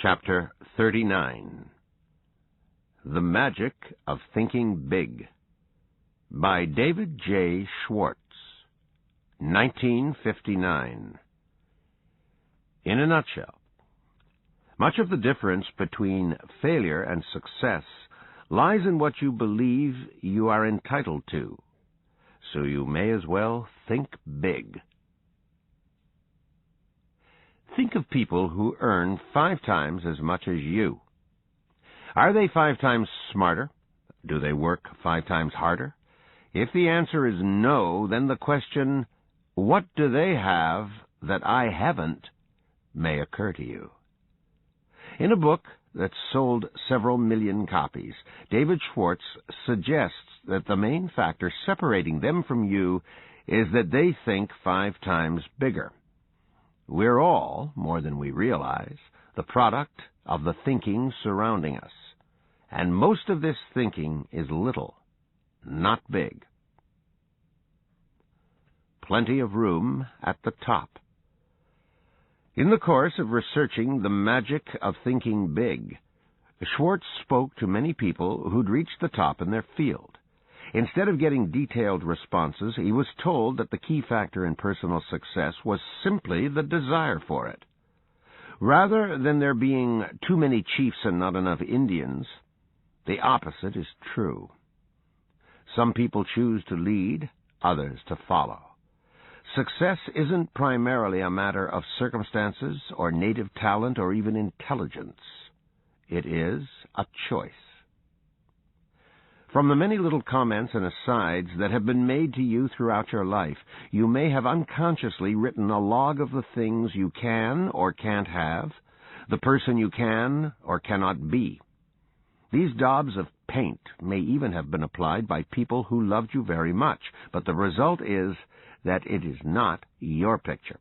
Chapter 39 The Magic of Thinking Big by David J. Schwartz, 1959. In a nutshell, much of the difference between failure and success lies in what you believe you are entitled to, so you may as well think big. Think of people who earn 5 times as much as you. Are they 5 times smarter? Do they work 5 times harder? If the answer is no, then the question, what do they have that I haven't, may occur to you. In a book that sold several million copies, David Schwartz suggests that the main factor separating them from you is that they think 5 times bigger. We're all, more than we realize, the product of the thinking surrounding us. And most of this thinking is little, not big. Plenty of room at the top. In the course of researching the magic of thinking big, Schwartz spoke to many people who'd reached the top in their field. Instead of getting detailed responses, he was told that the key factor in personal success was simply the desire for it. Rather than there being too many chiefs and not enough Indians, the opposite is true. Some people choose to lead, others to follow. Success isn't primarily a matter of circumstances or native talent or even intelligence. It is a choice. From the many little comments and asides that have been made to you throughout your life, you may have unconsciously written a log of the things you can or can't have, the person you can or cannot be. These daubs of paint may even have been applied by people who loved you very much, but the result is that it is not your picture.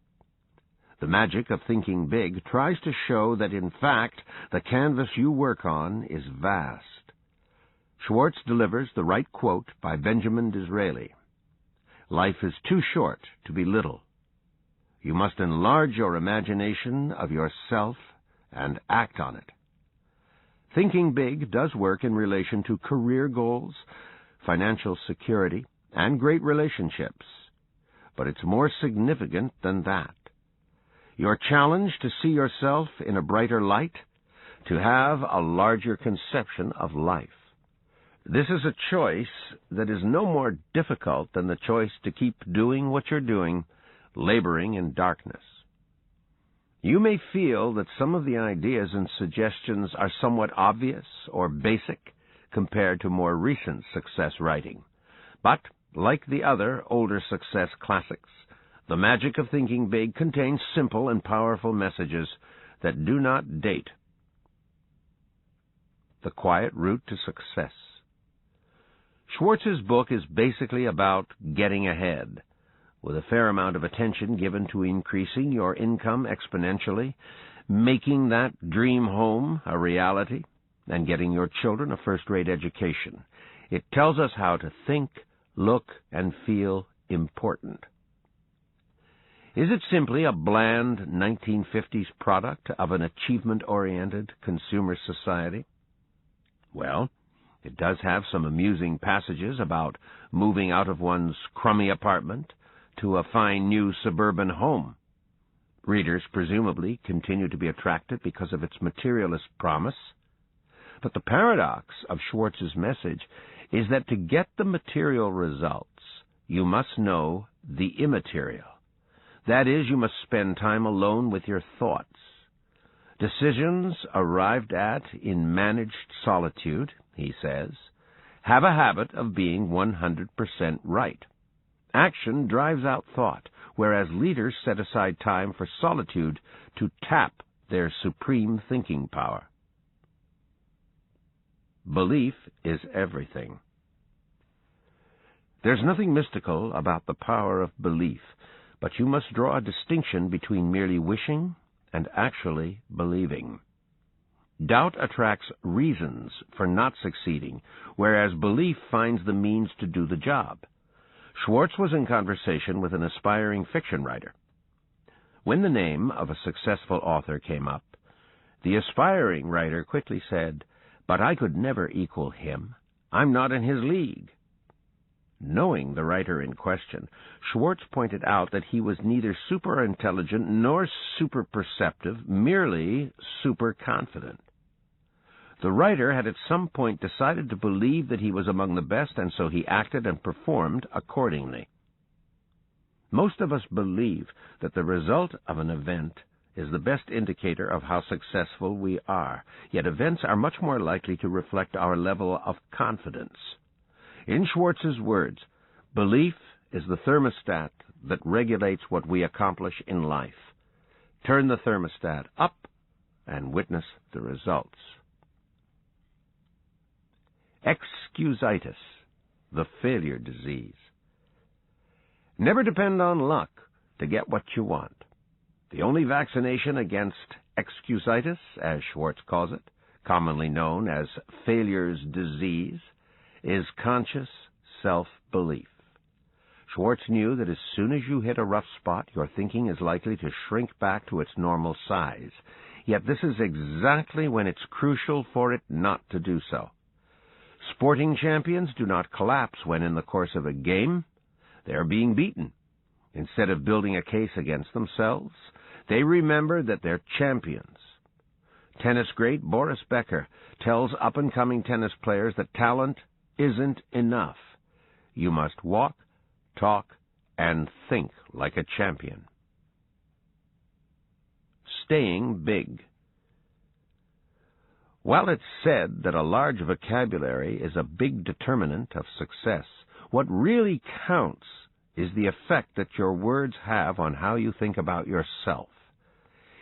The magic of thinking big tries to show that, in fact, the canvas you work on is vast. Schwartz delivers the right quote by Benjamin Disraeli. Life is too short to be little. You must enlarge your imagination of yourself and act on it. Thinking big does work in relation to career goals, financial security, and great relationships. But it's more significant than that. You're challenged to see yourself in a brighter light, to have a larger conception of life. This is a choice that is no more difficult than the choice to keep doing what you're doing, laboring in darkness. You may feel that some of the ideas and suggestions are somewhat obvious or basic compared to more recent success writing. But, like the other older success classics, the magic of thinking big contains simple and powerful messages that do not date. The Quiet Route to Success. Schwartz's book is basically about getting ahead, with a fair amount of attention given to increasing your income exponentially, making that dream home a reality, and getting your children a first-rate education. It tells us how to think, look, and feel important. Is it simply a bland 1950s product of an achievement-oriented consumer society? Well, it does have some amusing passages about moving out of one's crummy apartment to a fine new suburban home. Readers presumably continue to be attracted because of its materialist promise. But the paradox of Schwartz's message is that to get the material results, you must know the immaterial. That is, you must spend time alone with your thoughts. Decisions arrived at in managed solitude, he says, have a habit of being 100% right. Action drives out thought, whereas leaders set aside time for solitude to tap their supreme thinking power. Belief is everything. There's nothing mystical about the power of belief, but you must draw a distinction between merely wishing and actually believing. Doubt attracts reasons for not succeeding, whereas belief finds the means to do the job. Schwartz was in conversation with an aspiring fiction writer. When the name of a successful author came up, The aspiring writer quickly said, "But I could never equal him. I'm not in his league." Knowing the writer in question, Schwartz pointed out that he was neither super-intelligent nor super-perceptive, merely super-confident. The writer had at some point decided to believe that he was among the best, and so he acted and performed accordingly. Most of us believe that the result of an event is the best indicator of how successful we are, yet events are much more likely to reflect our level of confidence. In Schwartz's words, belief is the thermostat that regulates what we accomplish in life. Turn the thermostat up and witness the results. Excusitis, the failure disease. Never depend on luck to get what you want. The only vaccination against excusitis, as Schwartz calls it, commonly known as failure's disease, is conscious self-belief. Schwartz knew that as soon as you hit a rough spot, your thinking is likely to shrink back to its normal size. Yet this is exactly when it's crucial for it not to do so. Sporting champions do not collapse when, in the course of a game, they are being beaten. Instead of building a case against themselves, they remember that they're champions. Tennis great Boris Becker tells up-and-coming tennis players that talent isn't enough. You must walk, talk, and think like a champion. Staying big. While it's said that a large vocabulary is a big determinant of success, what really counts is the effect that your words have on how you think about yourself.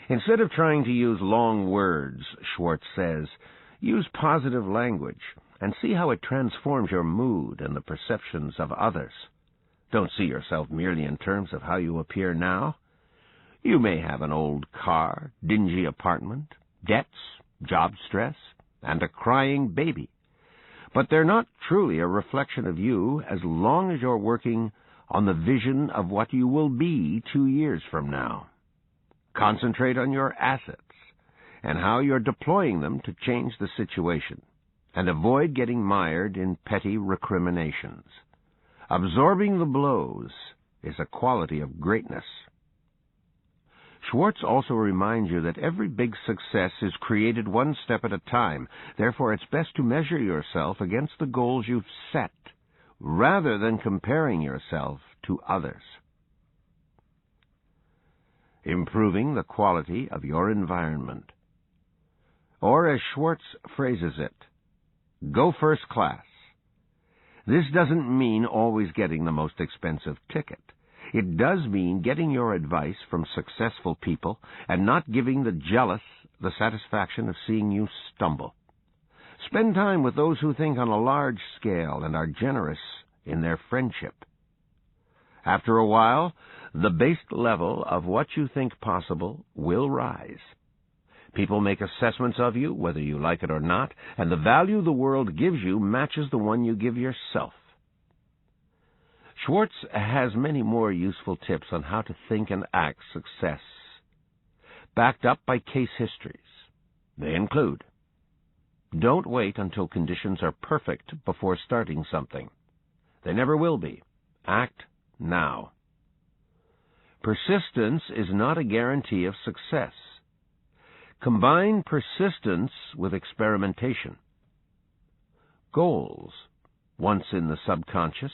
Instead of trying to use long words, Schwartz says, use positive language and see how it transforms your mood and the perceptions of others. Don't see yourself merely in terms of how you appear now. You may have an old car, dingy apartment, debts, job stress, and a crying baby. But they're not truly a reflection of you as long as you're working on the vision of what you will be 2 years from now. Concentrate on your assets and how you're deploying them to change the situation, and avoid getting mired in petty recriminations. Absorbing the blows is a quality of greatness. Schwartz also reminds you that every big success is created one step at a time. Therefore, it's best to measure yourself against the goals you've set, rather than comparing yourself to others. Improving the quality of your environment. Or, as Schwartz phrases it, go first class. This doesn't mean always getting the most expensive ticket. It does mean getting your advice from successful people and not giving the jealous the satisfaction of seeing you stumble. Spend time with those who think on a large scale and are generous in their friendship. After a while, the base level of what you think possible will rise. People make assessments of you, whether you like it or not, and the value the world gives you matches the one you give yourself. Schwartz has many more useful tips on how to think and act success, backed up by case histories. They include: don't wait until conditions are perfect before starting something. They never will be. Act now. Persistence is not a guarantee of success. Combine persistence with experimentation. Goals, once in the subconscious,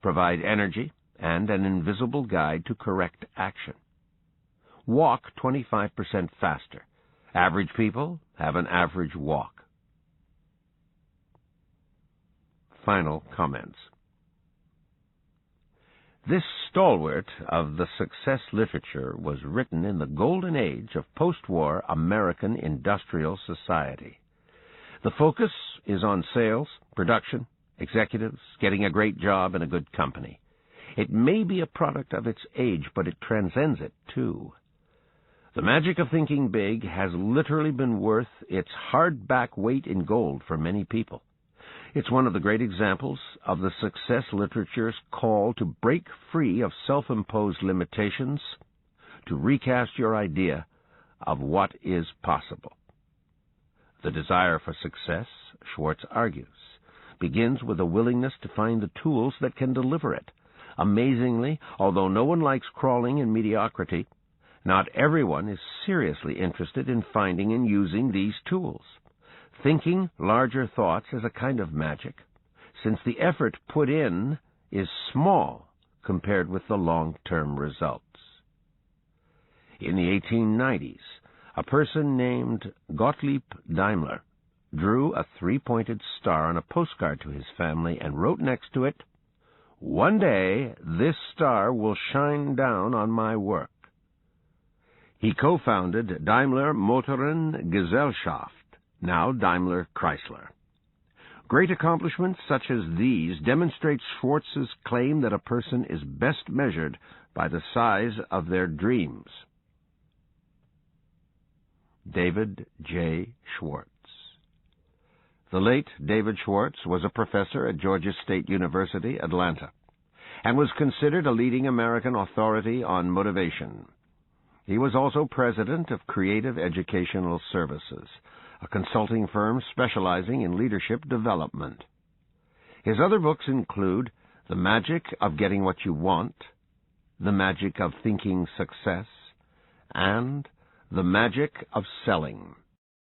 provide energy and an invisible guide to correct action. Walk 25% faster. Average people have an average walk. Final comments. This stalwart of the success literature was written in the golden age of post-war American industrial society. The focus is on sales, production, executives, getting a great job in a good company. It may be a product of its age, but it transcends it, too. The magic of thinking big has literally been worth its hardback weight in gold for many people. It's one of the great examples of the success literature's call to break free of self-imposed limitations, to recast your idea of what is possible. The desire for success, Schwartz argues, begins with a willingness to find the tools that can deliver it. Amazingly, although no one likes crawling in mediocrity, not everyone is seriously interested in finding and using these tools. Thinking larger thoughts is a kind of magic, since the effort put in is small compared with the long-term results. In the 1890s, a person named Gottlieb Daimler drew a three-pointed star on a postcard to his family and wrote next to it, "One day this star will shine down on my work." He co-founded Daimler Motoren Gesellschaft, now Daimler Chrysler. Great accomplishments such as these demonstrate Schwartz's claim that a person is best measured by the size of their dreams. David J. Schwartz. The late David Schwartz was a professor at Georgia State University, Atlanta, and was considered a leading American authority on motivation. He was also president of Creative Educational Services, a consulting firm specializing in leadership development. His other books include The Magic of Getting What You Want, The Magic of Thinking Success, and The Magic of Selling.